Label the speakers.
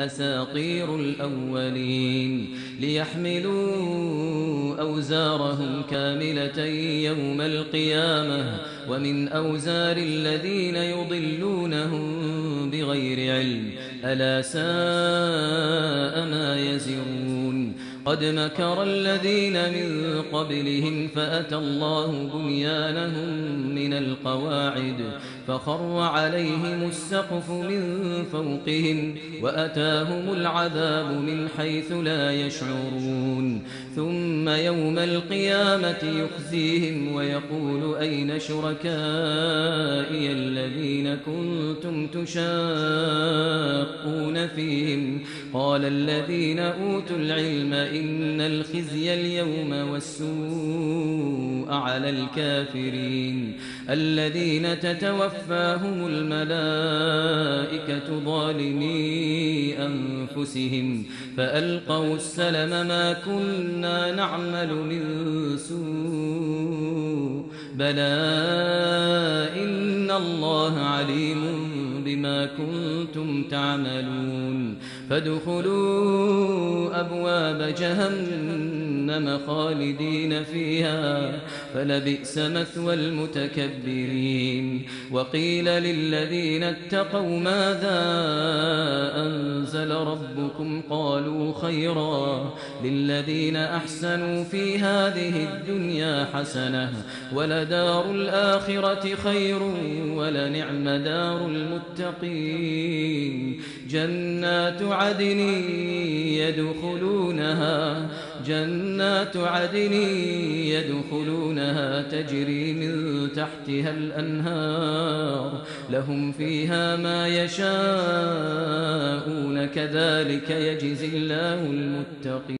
Speaker 1: أساطير الأولين ليحملوا أوزارهم كاملة يوم القيامة ومن أوزار الذين يضلونهم بغير علم ألا ساء ما يزرون قد مكر الذين من قبلهم فأتى الله بنيانهم من القواعد فخر عليهم السقف من فوقهم وأتاهم العذاب من حيث لا يشعرون ثم يوم القيامة يخزيهم ويقول أين شركائي الذين كنتم تشاقون فيهم قال الذين أوتوا العلم إن الخزي اليوم والسوء على الكافرين الذين تتوفاهم الملائكة ظالمي أنفسهم فألقوا السلم ما كنا نعمل من سوء بلى إن الله عليم بما كنتم تعملون فادخلوا أبواب جهنم خالدين فيها فلبئس مثوى المتكبرين وقيل للذين اتقوا ماذا أنزل ربكم قالوا خيرا للذين أحسنوا في هذه الدنيا حسنة ولدار الآخرة خير ولنعم دار المتقين جنات عدن يدخلونها تجري من تحتها الأنهار لهم فيها ما يشاءون كذلك يجزي الله المتقين